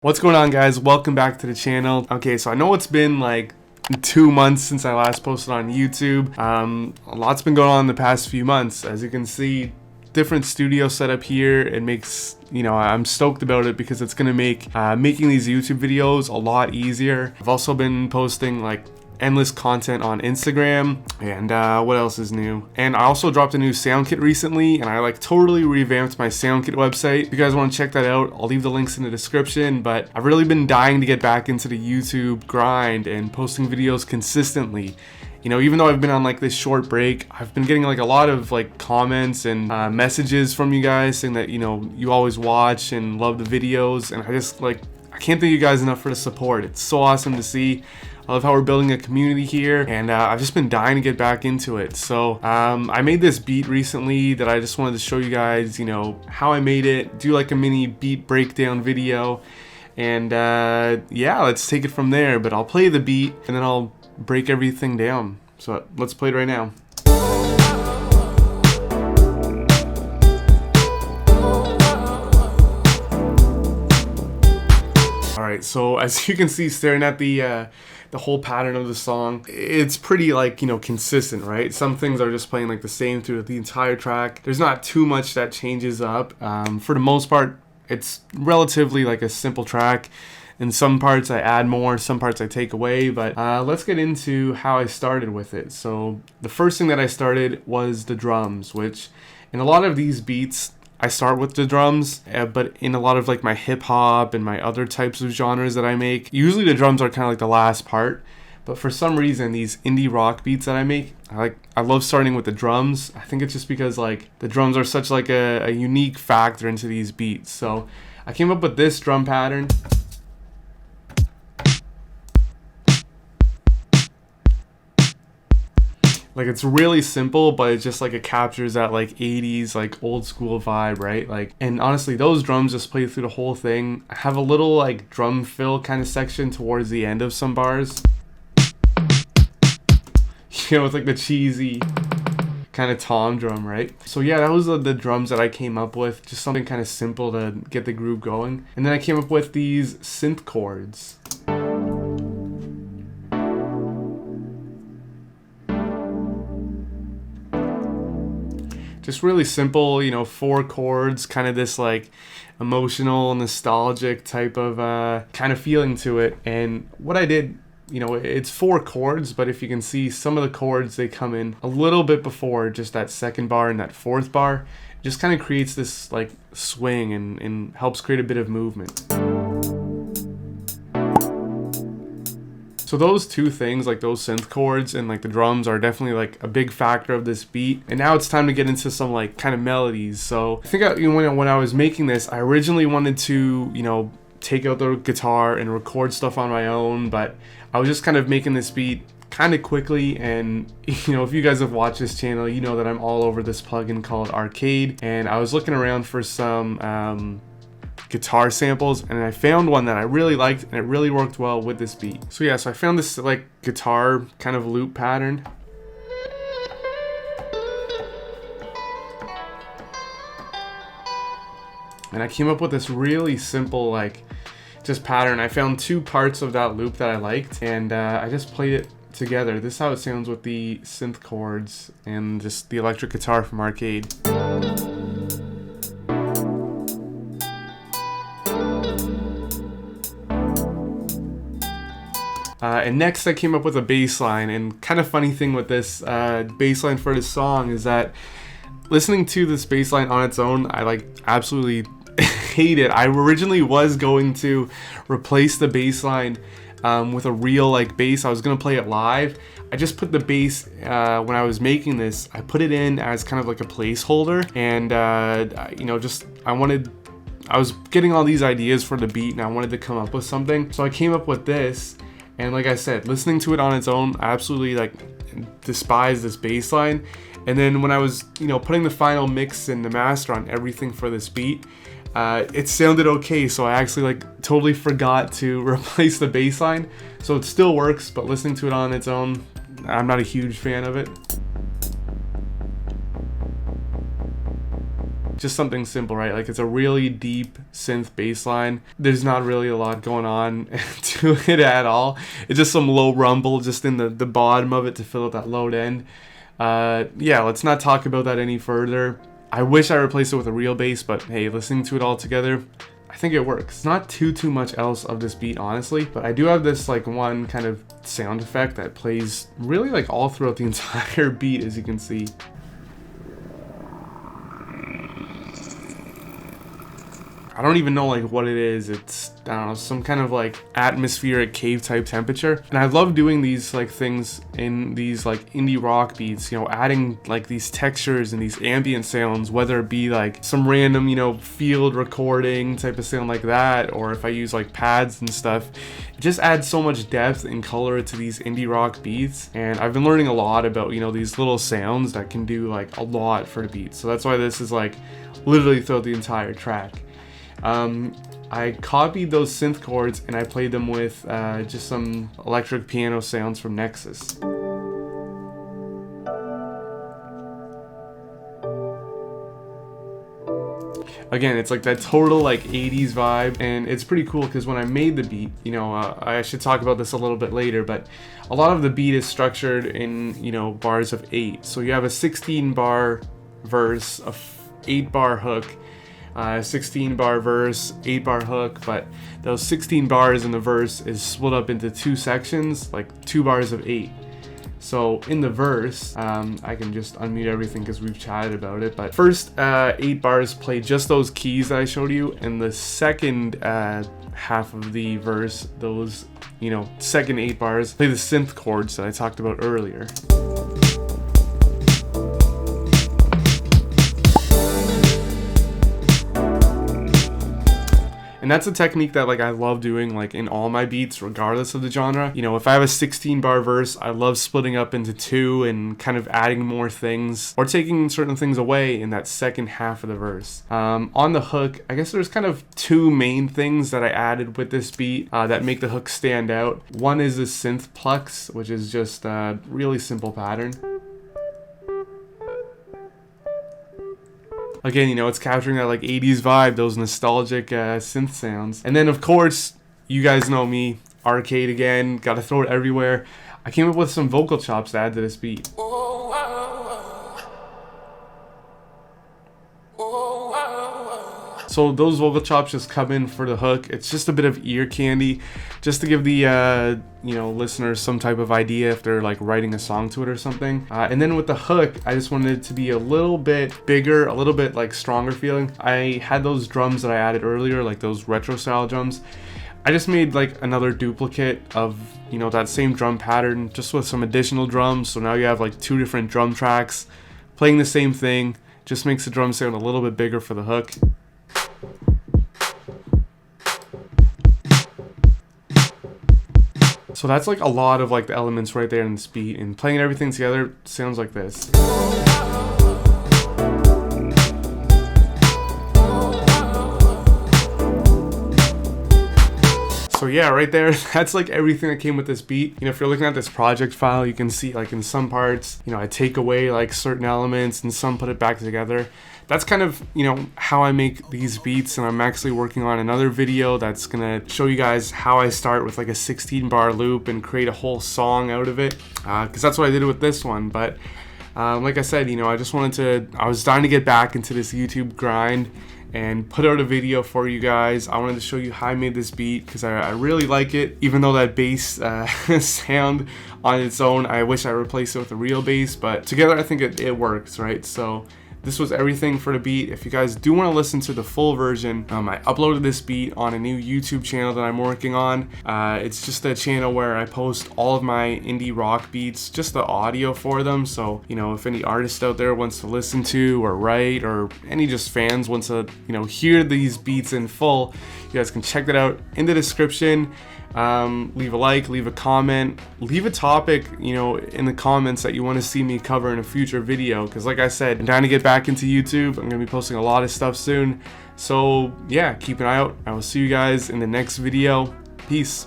What's going on, guys? Welcome back to the channel. Okay, so I know it's been like 2 months since I last posted on YouTube. A lot's been going on in the past few months. As you can see, different studio setup here. It makes, I'm stoked about it because it's gonna make making these YouTube videos a lot easier. I've also been posting like endless content on Instagram, and what else is new? And I also dropped a new sound kit recently, and I like totally revamped my sound kit website. If you guys want to check that out, I'll leave the links in the description. But I've really been dying to get back into the YouTube grind and posting videos consistently. Even though I've been on like this short break, I've been getting like a lot of like comments and messages from you guys saying that you always watch and love the videos, and I can't thank you guys enough for the support. It's so awesome to see. I love how we're building a community here, and I've just been dying to get back into it. So I made this beat recently that I just wanted to show you guys, how I made it, do like a mini beat breakdown video, and yeah, let's take it from there. But I'll play the beat and then I'll break everything down. So let's play it right now. Alright, so as you can see, staring at the whole pattern of the song, it's pretty like, consistent, right? Some things are just playing like the same through the entire track. There's not too much that changes up. For the most part, it's relatively like a simple track. In some parts I add more, some parts I take away, but let's get into how I started with it. So the first thing that I started was the drums, which in a lot of these beats, I start with the drums, but in a lot of like my hip hop and my other types of genres that I make, usually the drums are kind of like the last part. But for some reason, these indie rock beats that I make, I love starting with the drums. I think it's just because like the drums are such like a unique factor into these beats. So I came up with this drum pattern. Like, it's really simple, but it's just like it captures that like 80s like old school vibe, right? Like, and honestly, those drums just play through the whole thing. I have a little like drum fill kind of section towards the end of some bars, with like the cheesy kind of tom drum, right? So yeah, that was the drums that I came up with, just something kind of simple to get the groove going. And then I came up with these synth chords. Just really simple, 4 chords, kind of this like emotional, nostalgic type of kind of feeling to it. And what I did, it's 4 chords, but if you can see, some of the chords, they come in a little bit before just that second bar and that 4th bar. It just kind of creates this like swing and helps create a bit of movement. So those two things, like those synth chords and like the drums, are definitely like a big factor of this beat. And now it's time to get into some like kind of melodies. So I think when I was making this, I originally wanted to, take out the guitar and record stuff on my own, but I was just kind of making this beat kind of quickly. And if you guys have watched this channel, you know that I'm all over this plugin called Arcade, and I was looking around for some guitar samples, and I found one that I really liked, and it really worked well with this beat. So yeah, so I found this like guitar kind of loop pattern. And I came up with this really simple like just pattern. I found 2 parts of that loop that I liked, and I just played it together. This is how it sounds with the synth chords and just the electric guitar from Arcade. And next I came up with a bass line, and kind of funny thing with this bass line for this song is that listening to this bass line on its own, I like absolutely hate it. I originally was going to replace the bass line with a real like bass. I was going to play it live. I just put the bass, when I was making this, I put it in as kind of like a placeholder, and I was getting all these ideas for the beat, and I wanted to come up with something. So I came up with this. And like I said, listening to it on its own, I absolutely like despise this bass line. And then when I was, putting the final mix and the master on everything for this beat, it sounded okay. So I actually like totally forgot to replace the bass line. So it still works, but listening to it on its own, I'm not a huge fan of it. just something simple, right? Like it's a really deep synth bass line. There's not really a lot going on to it at all. It's just some low rumble just in the bottom of it to fill out that low end. Yeah, let's not talk about that any further. I wish I replaced it with a real bass, but hey, listening to it all together, I think it works. Not too much else of this beat, honestly, but I do have this like one kind of sound effect that plays really like all throughout the entire beat, as you can see. I don't even know like what it is. It's, I don't know, some kind of like atmospheric cave type temperature. And I love doing these like things in these like indie rock beats, you know, adding like these textures and these ambient sounds, whether it be like some random, you know, field recording type of sound like that, or if I use like pads and stuff. It just adds so much depth and color to these indie rock beats. And I've been learning a lot about, you know, these little sounds that can do like a lot for the beat. So that's why this is like literally throughout the entire track. I copied those synth chords and I played them with just some electric piano sounds from Nexus. Again, it's like that total like 80s vibe, and it's pretty cool because when I made the beat, you know, I should talk about this a little bit later, but a lot of the beat is structured in, you know, bars of 8. So you have a 16 bar verse, a 8 bar hook, 16 bar verse, 8 bar hook, but those 16 bars in the verse is split up into 2 sections, like 2 bars of 8. So in the verse, I can just unmute everything because we've chatted about it, but first 8 bars play just those keys that I showed you, and the second half of the verse, those, you know, second 8 bars play the synth chords that I talked about earlier. And that's a technique that like I love doing like in all my beats regardless of the genre. You know, if I have a 16 bar verse, I love splitting up into 2 and kind of adding more things or taking certain things away in that second half of the verse. On the hook, I guess there's kind of 2 main things that I added with this beat that make the hook stand out. One is the synth plucks, which is just a really simple pattern. Again, you know, it's capturing that like 80s vibe, those nostalgic synth sounds. And then of course, you guys know me, arcade again, gotta throw it everywhere. I came up with some vocal chops to add to this beat. So those vocal chops just come in for the hook. It's just a bit of ear candy, just to give the you know, listeners some type of idea if they're like writing a song to it or something. And then with the hook, I just wanted it to be a little bit bigger, a little bit like stronger feeling. I had those drums that I added earlier, like those retro style drums. I just made like another duplicate of, you know, that same drum pattern, just with some additional drums. So now you have like 2 different drum tracks playing the same thing. Just makes the drum sound a little bit bigger for the hook. So that's like a lot of like the elements right there in this beat, and playing everything together sounds like this. So yeah, right there, that's like everything that came with this beat. You know, if you're looking at this project file, you can see like in some parts, you know, I take away like certain elements and some put it back together. That's kind of, you know, how I make these beats, and I'm actually working on another video that's gonna show you guys how I start with like a 16 bar loop and create a whole song out of it, because that's what I did with this one. But like I said, you know, I was dying to get back into this YouTube grind and put out a video for you guys. I wanted to show you how I made this beat because I really like it, even though that bass sound on its own, I wish I replaced it with a real bass, but together I think it works, right? So this was everything for the beat. If you guys do want to listen to the full version, I uploaded this beat on a new YouTube channel that I'm working on. It's just a channel where I post all of my indie rock beats, just the audio for them. So, you know, if any artist out there wants to listen to or write, or any just fans wants to, you know, hear these beats in full, you guys can check that out in the description. Leave a like, leave a comment, leave a topic, you know, in the comments that you want to see me cover in a future video, because like I said, I'm trying to get back into YouTube. I'm gonna be posting a lot of stuff soon, so yeah, keep an eye out. I will see you guys in the next video. Peace.